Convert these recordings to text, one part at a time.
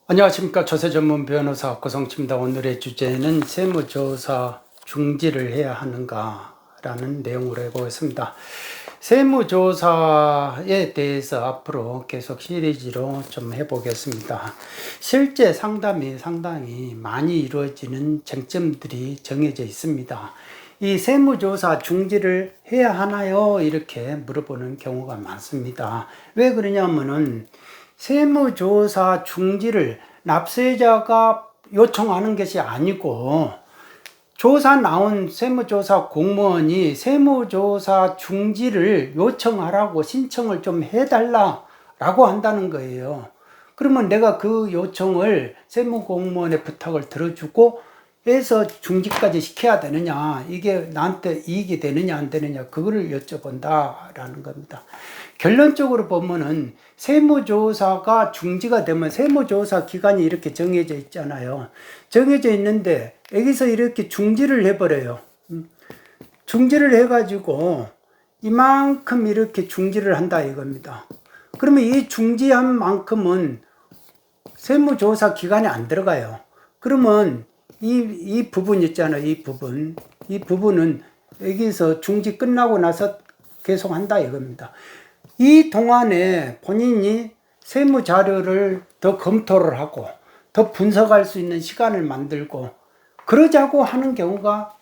안녕하십니까. 조세 전문 변호사 고성치입니다. 오늘의 주제는 세무조사 중지를 해야 하는가라는 내용으로 해보겠습니다. 세무조사에 대해서 앞으로 계속 시리즈로 좀 해보겠습니다. 실제 상담이 상당히 많이 이루어지는 쟁점들이 정해져 있습니다. 이 세무조사 중지를 해야 하나요? 이렇게 물어보는 경우가 많습니다. 왜 그러냐면은 세무조사 중지를 납세자가 요청하는 것이 아니고 조사 나온 세무조사 공무원이 세무조사 중지를 요청하라고 신청을 좀 해달라고 한다는 거예요. 그러면 내가 그 요청을 세무공무원의 부탁을 들어주고 해서 중지까지 시켜야 되느냐, 이게 나한테 이익이 되느냐 안 되느냐, 그거를 여쭤본다라는 겁니다. 결론적으로 보면은 세무조사가 중지가 되면 세무조사 기간이 이렇게 정해져 있잖아요. 정해져 있는데 여기서 이렇게 중지를 해버려요. 중지를 해가지고 이만큼 이렇게 중지를 한다 이겁니다. 그러면 이 중지한 만큼은 세무조사 기간이 안 들어가요. 그러면 이 부분 있잖아요. 이 부분은 여기서 중지 끝나고 나서 계속 한다 이겁니다. 이 동안에 본인이 세무 자료를 더 검토를 하고 더 분석할 수 있는 시간을 만들고 그러자고 하는 경우가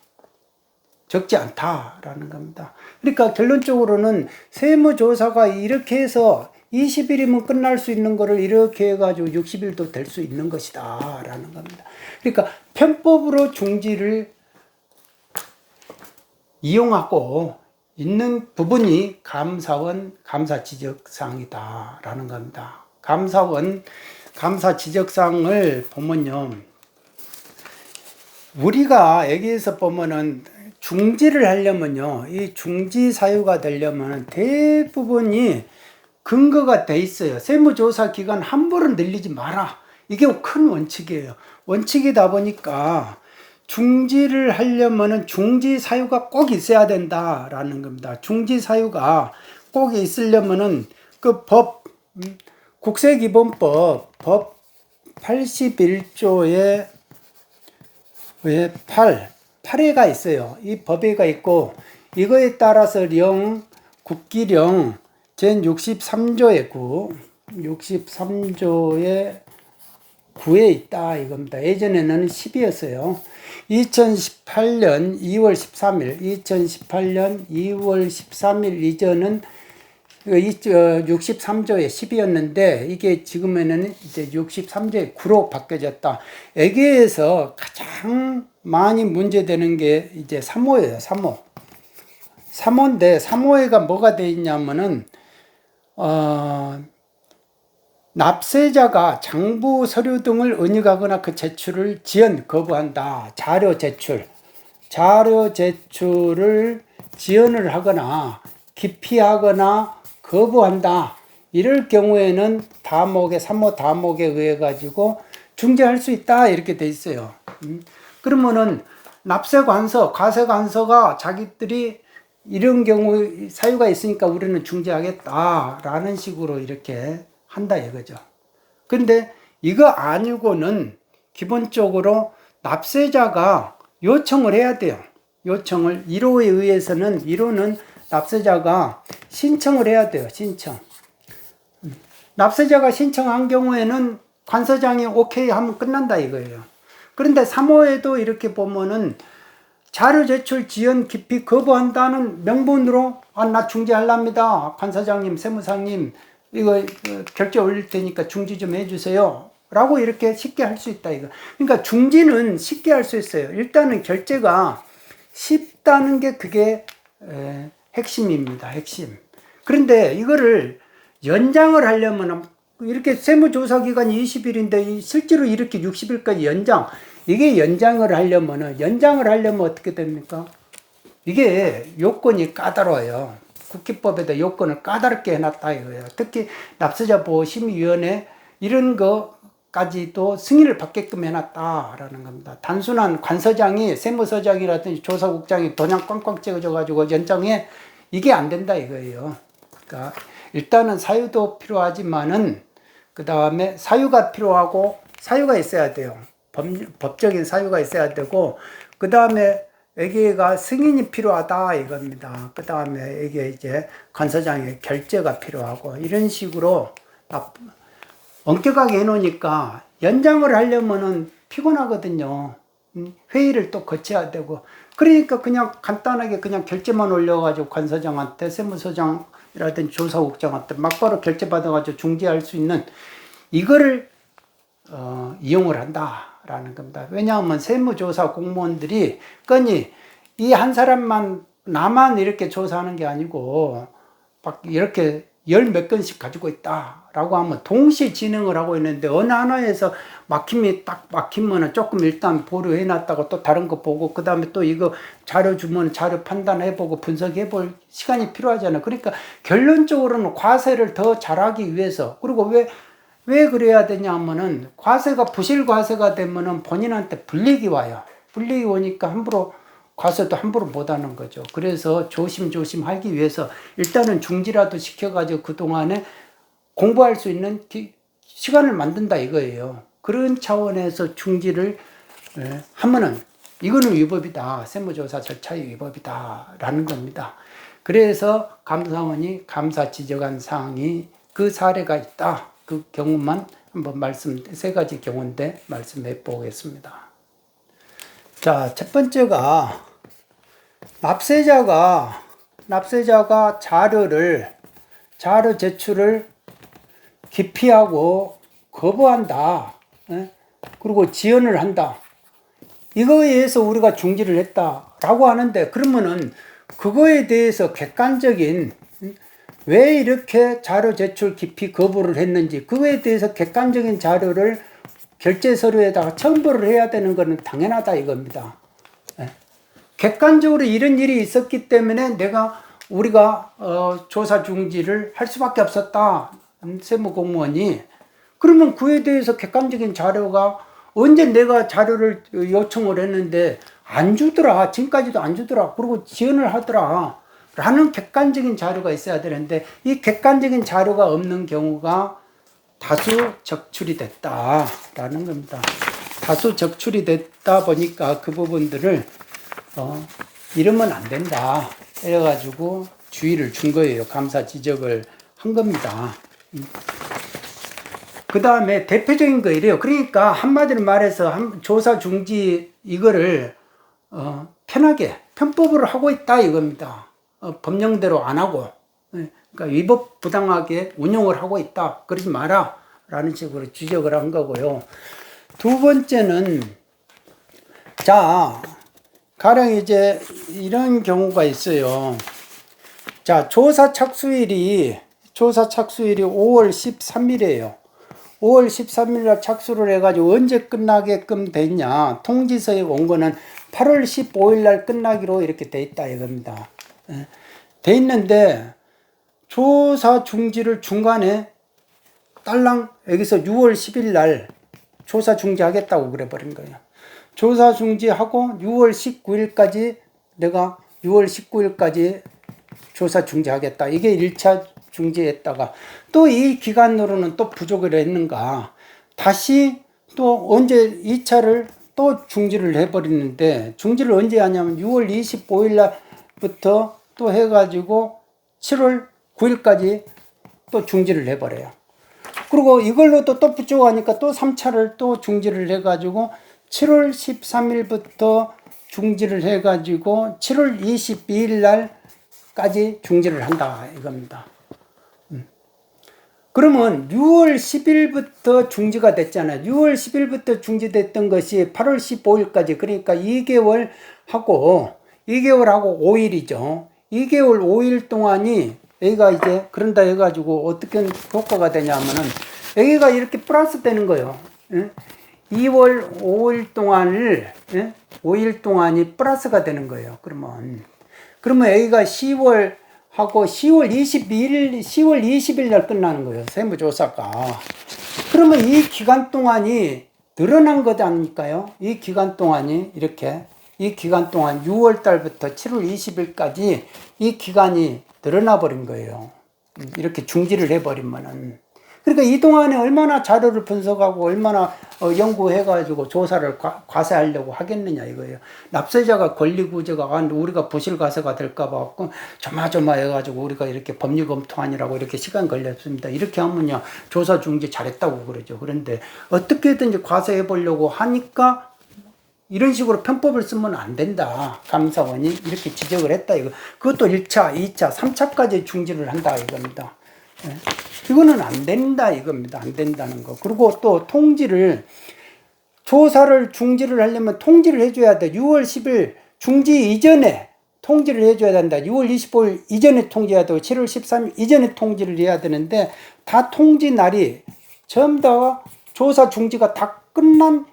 적지 않다라는 겁니다. 그러니까 결론적으로는 세무조사가 이렇게 해서 20일이면 끝날 수 있는 거를 이렇게 해가지고 60일도 될 수 있는 것이다 라는 겁니다. 그러니까 편법으로 중지를 이용하고 있는 부분이 감사원 감사 지적사항이다 라는 겁니다. 감사원 감사 지적사항을 보면요, 우리가 여기에서 보면은 중지를 하려면요, 이 중지 사유가 되려면 대부분이 근거가 돼 있어요. 세무조사 기간 함부로 늘리지 마라, 이게 큰 원칙이에요. 원칙이다 보니까 중지를 하려면은 중지 사유가 꼭 있어야 된다라는 겁니다. 중지 사유가 꼭 있으려면은 그 국세기본법 법 81조에 8회가 있어요. 이 법에가 있고 이거에 따라서 국기령 제 63조의 63조의 9에 있다 이겁니다. 예전에는 10이었어요. 2018년 2월 13일 이전은 63조에 10이었는데 이게 지금에는 이제 63조에 9로 바뀌어졌다. 여기에서 가장 많이 문제되는 게 이제 3호예요. 3호인데 3호에가 뭐가 돼 있냐면은 납세자가 장부 서류 등을 은닉하거나 그 제출을 거부한다. 자료 제출을 지연을 하거나 기피하거나 거부한다. 이럴 경우에는 3호 다목에 의해 가지고 중지할 수 있다 이렇게 돼 있어요. 그러면은 납세관서, 과세관서가 자기들이 이런 경우 사유가 있으니까 우리는 중지하겠다라는 식으로 이렇게 한다 이거죠. 근데 이거 아니고는 기본적으로 납세자가 요청을 해야 돼요. 요청을 1호는 납세자가 신청을 해야 돼요. 납세자가 신청한 경우에는 관서장이 오케이 하면 끝난다 이거예요. 그런데 3호에도 이렇게 보면은 자료 제출 지연 기피 거부한다는 명분으로 나 중지하랍니다. 관서장님, 세무사님 이거 결제 올릴 테니까 중지 좀 해주세요 라고 이렇게 쉽게 할 수 있다 이거. 그러니까 중지는 쉽게 할 수 있어요. 일단은 결제가 쉽다는 게 그게 핵심입니다. 핵심. 그런데 이거를 연장을 하려면 이렇게 세무조사 기간이 20일인데 실제로 이렇게 60일까지 이게 연장을 하려면 어떻게 됩니까? 이게 요건이 까다로워요. 국기법에다 요건을 까다롭게 해놨다 이거예요. 특히 납세자 보호심의위원회 이런 거까지도 승인을 받게끔 해놨다라는 겁니다. 단순한 관서장이 세무서장이라든지 조사국장이 도장 꽝꽝 찍어줘가지고 연장해, 이게 안 된다 이거예요. 그러니까 일단은 사유도 필요하지만은 그 다음에 사유가 필요하고 사유가 있어야 돼요. 법적인 사유가 있어야 되고, 그 다음에 여기가 승인이 필요하다 이겁니다. 그 다음에 이게 이제 간사장의 결재가 필요하고, 이런 식으로 엄격하게 해놓으니까 연장을 하려면은 피곤하거든요. 회의를 또 거쳐야 되고, 그러니까 그냥 간단하게 그냥 결제만 올려가지고 관사장한테, 세무서장이라든지 조사국장한테 막바로 결제 받아가지고 중지할 수 있는 이거를 이용을 한다라는 겁니다. 왜냐하면 세무조사 공무원들이 끈이 이 한 사람만 나만 이렇게 조사하는 게 아니고 막 이렇게 열 몇 건씩 가지고 있다라고 하면 동시에 진행을 하고 있는데, 어느 하나에서 막힘이 딱 막히면은 조금 일단 보류해 놨다가 또 다른 거 보고, 그 다음에 또 이거 자료 주면 자료 판단해 보고 분석해 볼 시간이 필요하잖아요. 그러니까 결론적으로는 과세를 더 잘하기 위해서, 그리고 왜 그래야 되냐 하면은 과세가 부실 과세가 되면은 본인한테 불이익이 와요. 불이익이 오니까 함부로 과세도 함부로 못 하는 거죠. 그래서 조심조심 하기 위해서 일단은 중지라도 시켜가지고 그동안에 공부할 수 있는 시간을 만든다 이거예요. 그런 차원에서 중지를 하면은 이거는 위법이다. 세무조사 절차의 위법이다. 라는 겁니다. 그래서 감사원이 감사 지적한 사항이 그 사례가 있다. 그 경우만 한번 세 가지 경우인데 말씀해 보겠습니다. 자, 첫 번째가 납세자가 자료 제출을 기피하고 거부한다. 그리고 지연을 한다. 이거에 의해서 우리가 중지를 했다라고 하는데, 그러면은 그거에 대해서 객관적인, 왜 이렇게 자료 제출 기피 거부를 했는지, 그거에 대해서 객관적인 자료를 결제 서류에다가 첨부를 해야 되는 것은 당연하다 이겁니다. 객관적으로 이런 일이 있었기 때문에 우리가 조사 중지를 할 수밖에 없었다. 세무공무원이. 그러면 그에 대해서 객관적인 자료가, 언제 내가 자료를 요청을 했는데 안 주더라. 지금까지도 안 주더라. 그리고 지연을 하더라. 라는 객관적인 자료가 있어야 되는데, 이 객관적인 자료가 없는 경우가 다수 적출이 됐다라는 겁니다. 다수 적출이 됐다 보니까 그 부분들을 이러면 안 된다. 이래가지고 주의를 준 거예요. 감사 지적을 한 겁니다. 그 다음에 대표적인 거 이래요. 그러니까 한마디로 말해서 조사 중지 이거를 편하게 편법으로 하고 있다 이겁니다. 법령대로 안 하고, 그러니까 위법 부당하게 운용을 하고 있다. 그러지 마라 라는 식으로 지적을 한 거고요. 두 번째는, 자, 가령 이제 이런 경우가 있어요. 자, 조사 착수일이 5월 13일이에요. 5월 13일 날 착수를 해가지고 언제 끝나게끔 됐냐. 통지서에 온 거는 8월 15일 날 끝나기로 이렇게 돼 있다 이겁니다. 돼 있는데, 조사 중지를 중간에 딸랑 여기서 6월 10일 날 조사 중지하겠다고 그래 버린 거예요. 조사 중지하고 6월 19일까지 내가 6월 19일까지 조사 중지하겠다. 이게 1차 중지했다가 또 이 기간으로는 또 부족을 했는가. 다시 또 언제 2차를 또 중지를 해버리는데, 중지를 언제 하냐면 6월 25일 날부터 또 해가지고 7월 9일까지 또 중지를 해버려요. 그리고 이걸로 또 부족하니까 또 3차를 또 중지를 해가지고 7월 13일부터 중지를 해가지고 7월 22일 날까지 중지를 한다 이겁니다. 그러면 6월 10일부터 중지가 됐잖아요. 6월 10일부터 중지됐던 것이 8월 15일까지, 그러니까 2개월 하고 5일이죠. 2개월 5일 동안이 여기가 이제 그런다 해가지고 어떻게 효과가 되냐면은 여기가 이렇게 플러스 되는 거예요. 2월 5일 동안을 5일 동안이 플러스가 되는 거예요. 그러면 여기가 10월 하고 10월 20일 날 끝나는 거예요. 세무조사가. 그러면 이 기간 동안이 늘어난 것 아닐까요? 이 기간 동안 6월 달부터 7월 20일까지 이 기간이 늘어나 버린 거예요. 이렇게 중지를 해버리면은. 그러니까 이 동안에 얼마나 자료를 분석하고 얼마나 연구해가지고 조사를 과세하려고 하겠느냐 이거예요. 납세자가 권리구제가 우리가 부실과세가 될까봐 조마조마해가지고 우리가 이렇게 법률 검토하느라고 이렇게 시간 걸렸습니다. 이렇게 하면요 조사 중지 잘했다고 그러죠. 그런데 어떻게든지 과세해보려고 하니까 이런 식으로 편법을 쓰면 안 된다. 감사원이 이렇게 지적을 했다. 이거. 그것도 1차, 2차, 3차까지 중지를 한다. 이겁니다. 예. 이거는 안 된다. 이겁니다. 안 된다는 거. 그리고 또 조사를 중지를 하려면 통지를 해줘야 돼. 6월 10일 중지 이전에 통지를 해줘야 된다. 6월 25일 이전에 통지해야 되고 7월 13일 이전에 통지를 해야 되는데 다 통지 날이 전부 다 조사 중지가 다 끝난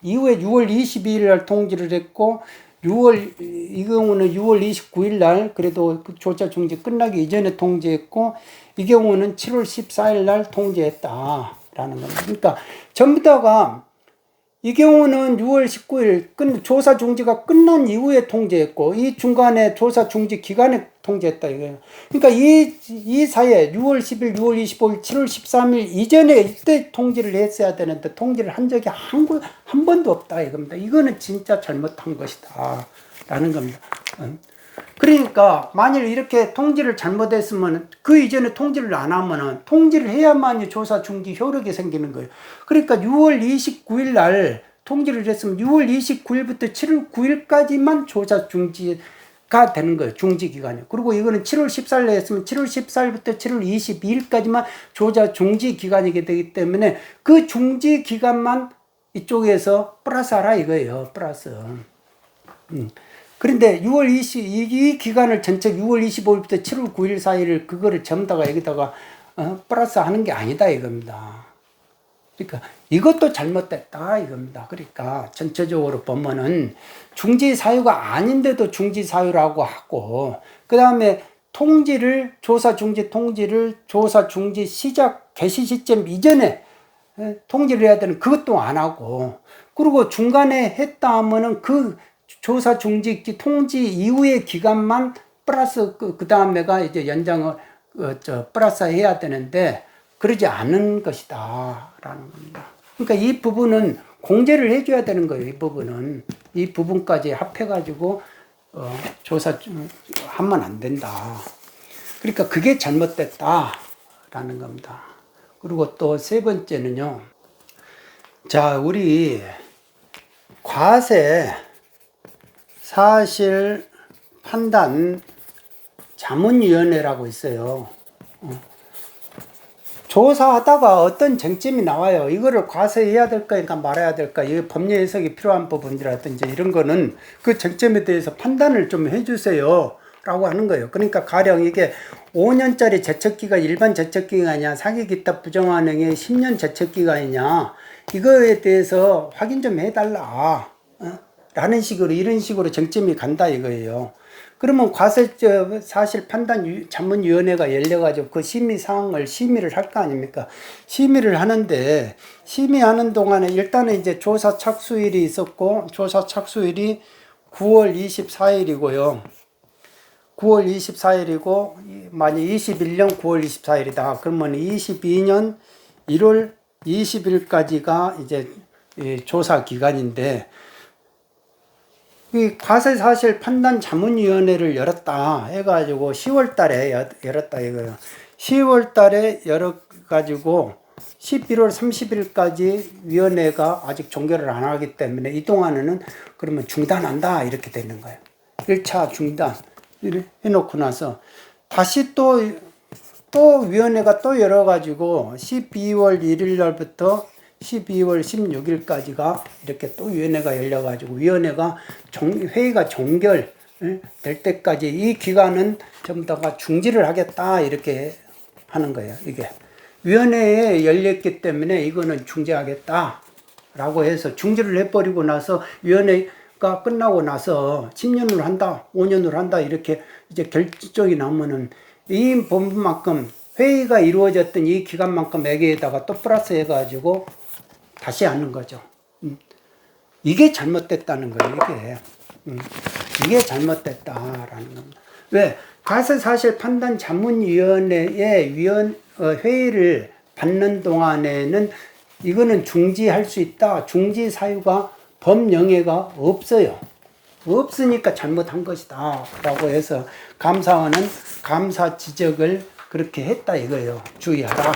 이후에 6월 22일 날 통지를 했고 이 경우는 6월 29일 날 그래도 그 조사 중지 끝나기 이전에 통지했고 이 경우는 7월 14일 날 통지했다라는 겁니다. 그러니까 전부 다가 이 경우는 6월 19일 조사 중지가 끝난 이후에 통지했고 이 중간에 조사 중지 기간에 통지했다 이거예요. 그러니까 이 사이에 6월 10일, 6월 25일, 7월 13일 이전에 이때 통지를 했어야 되는데 통지를 한 적이 한 번도 없다 이겁니다. 이거는 진짜 잘못한 것이다 라는 겁니다. 그러니까 만일 이렇게 통지를 잘못했으면 그 이전에 통지를 안 하면은 통지를 해야만이 조사 중지 효력이 생기는 거예요. 그러니까 6월 29일 날 통지를 했으면 6월 29일부터 7월 9일까지만 조사 중지가 되는 거예요. 중지 기간이. 그리고 이거는 7월 14일에 했으면 7월 14일부터 7월 22일까지만 조사 중지 기간이게 되기 때문에 그 중지 기간만 이쪽에서 플러스 하라 이거예요. 플러스. 그런데 이 기간을 전체 6월 25일부터 7월 9일 사이를 그거를 전부 다가 여기다가 플러스 하는 게 아니다 이겁니다. 그러니까 이것도 잘못됐다 이겁니다. 그러니까 전체적으로 보면은 중지 사유가 아닌데도 중지 사유라고 하고 그 다음에 조사 중지 통지를 조사 중지 시작 개시 시점 이전에 통지를 해야 되는 그것도 안 하고 그리고 중간에 했다 하면은 그 조사 중지 통지 이후의 기간만 플러스 그 다음에가 이제 연장을 플러스 해야 되는데 그러지 않은 것이다 라는 겁니다. 그러니까 이 부분은 공제를 해줘야 되는 거예요. 이 부분까지 합해가지고 조사 하면 안 된다. 그러니까 그게 잘못됐다 라는 겁니다. 그리고 또 세 번째는요. 자, 우리 과세 사실 판단 자문위원회라고 있어요. 조사하다가 어떤 쟁점이 나와요. 이거를 과세해야 될까, 그러니까 말아야 될까, 이 법률 해석이 필요한 부분이라든지 이런 거는 그 쟁점에 대해서 판단을 좀 해주세요. 라고 하는 거예요. 그러니까 가령 이게 5년짜리 제척기간 일반 제척기간이냐, 사기 기타 부정환행의 10년 제척기간이냐, 이거에 대해서 확인 좀 해달라. 라는 식으로, 이런 식으로 쟁점이 간다 이거예요. 그러면 과세 사실 판단 자문위원회가 열려가지고 그 심의사항을 심의를 할 거 아닙니까? 심의를 하는데, 심의하는 동안에 일단은 이제 조사 착수일이 있었고, 조사 착수일이 9월 24일이고요. 9월 24일이고, 만약 21년 9월 24일이다. 그러면 22년 1월 20일까지가 이제 조사 기간인데, 이 과세사실 판단 자문위원회를 열었다 해가지고 10월 달에 열었다 이거예요. 10월 달에 열어가지고 11월 30일까지 위원회가 아직 종결을 안 하기 때문에 이 동안에는 그러면 중단한다 이렇게 되는 거예요. 1차 중단 해놓고 나서 다시 또 위원회가 또 열어가지고 12월 1일 날부터 12월 16일까지가 이렇게 또 위원회가 열려가지고 위원회가 회의가 종결 될 때까지 이 기간은 전부 다가 중지를 하겠다 이렇게 하는 거예요. 이게 위원회에 열렸기 때문에 이거는 중지하겠다 라고 해서 중지를 해버리고 나서 위원회가 끝나고 나서 10년으로 한다 5년으로 한다 이렇게 이제 결정이 나오면은 이 부분만큼 회의가 이루어졌던 이 기간만큼 여기에다가 또 플러스 해가지고 다시 하는 거죠. 이게 잘못됐다는 거예요. 이게 잘못됐다라는 겁니다. 왜? 과세사실 판단 자문위원회의 회의를 받는 동안에는 이거는 중지할 수 있다. 중지 사유가 법령에가 없어요. 없으니까 잘못한 것이다 라고 해서 감사원은 감사 지적을 그렇게 했다 이거예요. 주의하라.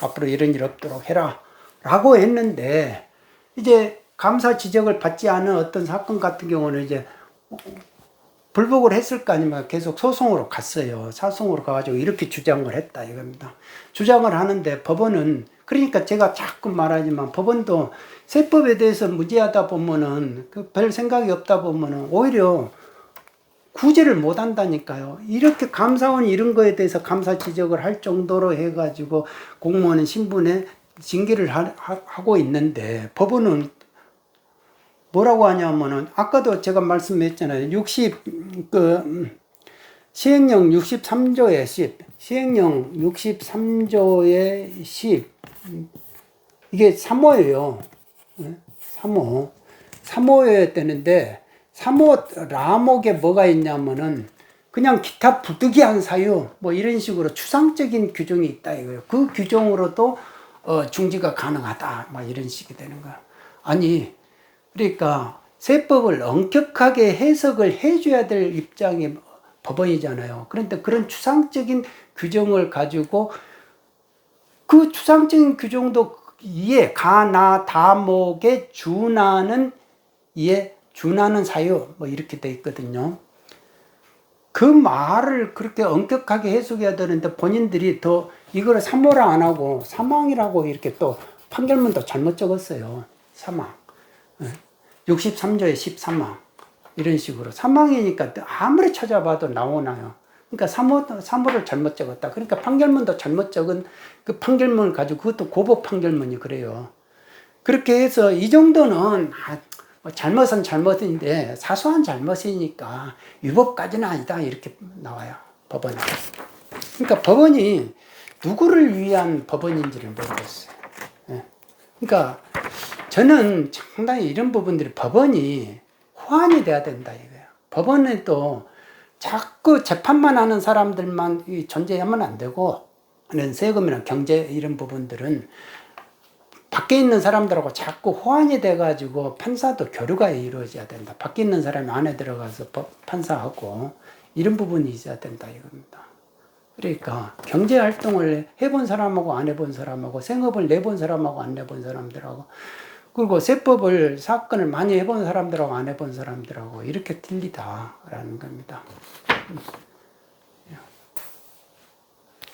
앞으로 이런 일 없도록 해라 라고 했는데, 이제 감사 지적을 받지 않은 어떤 사건 같은 경우는 이제 불복을 했을 거 아니면 계속 소송으로 갔어요. 소송으로 가가지고 이렇게 주장을 했다 이겁니다. 주장을 하는데 법원은, 그러니까 제가 자꾸 말하지만 법원도 세법에 대해서 무지하다 보면은 별 생각이 없다 보면은 오히려 구제를 못 한다니까요. 이렇게 감사원이 이런 거에 대해서 감사 지적을 할 정도로 해가지고 공무원 신분에 징계를 하고 있는데, 법원은 뭐라고 하냐면은, 아까도 제가 말씀했잖아요. 시행령 63조의 10, 시행령 63조의 10, 이게 3호예요. 3호. 3호여야 되는데, 3호 라목에 뭐가 있냐면은, 그냥 기타 부득이한 사유, 뭐 이런 식으로 추상적인 규정이 있다 이거예요. 그 규정으로도 중지가 가능하다. 막 이런 식이 되는 거야. 아니, 그러니까 세법을 엄격하게 해석을 해줘야 될 입장이 법원이잖아요. 그런데 그런 추상적인 규정을 가지고 그 추상적인 규정도 이에 가나 다목에 준하는 준하는 사유 뭐 이렇게 돼 있거든요. 그 말을 그렇게 엄격하게 해석해야 되는데 본인들이 더 이거를 3호라 안 하고 사망이라고 이렇게 또 판결문도 잘못 적었어요. 사망. 63조의 13망. 이런 식으로. 사망이니까 아무리 찾아봐도 나오나요. 그러니까 3호를 잘못 적었다. 그러니까 판결문도 잘못 적은 그 판결문을 가지고, 그것도 고법 판결문이 그래요. 그렇게 해서 이 정도는 잘못은 잘못인데 사소한 잘못이니까 위법까지는 아니다 이렇게 나와요. 법원에. 그러니까 법원이 누구를 위한 법원인지를 모르겠어요. 그러니까 저는 상당히 이런 부분들이 법원이 호환이 돼야 된다 이거예요. 법원에 또 자꾸 재판만 하는 사람들만 존재하면 안 되고, 세금이나 경제 이런 부분들은 밖에 있는 사람들하고 자꾸 호환이 돼가지고 판사도 교류가 이루어져야 된다. 밖에 있는 사람이 안에 들어가서 판사하고 이런 부분이 있어야 된다 이겁니다. 그러니까 경제 활동을 해본 사람하고 안 해본 사람하고, 생업을 내본 사람하고 안 내본 사람들하고, 그리고 세법을 사건을 많이 해본 사람들하고 안 해본 사람들하고 이렇게 틀리다라는 겁니다.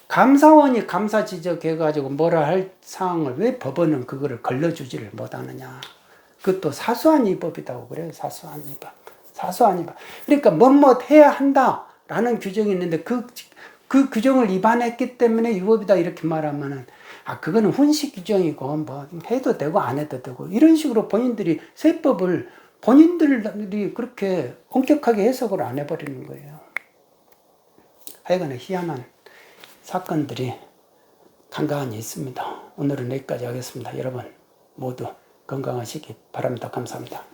감사원이 감사 지적해가지고 뭐라 할 사항을 왜 법원은 그거를 걸러주지를 못하느냐. 그것도 사소한 위법이라고 그래요. 사소한 위법. 사소한 위법. 그러니까 뭐뭐 해야 한다라는 규정이 있는데 그 규정을 위반했기 때문에 위법이다 이렇게 말하면은, 그거는 훈시 규정이고 뭐 해도 되고 안 해도 되고 이런 식으로 본인들이 세법을 본인들이 그렇게 엄격하게 해석을 안 해버리는 거예요. 하여간에 희한한 사건들이 간간히 있습니다. 오늘은 여기까지 하겠습니다. 여러분 모두 건강하시기 바랍니다. 감사합니다.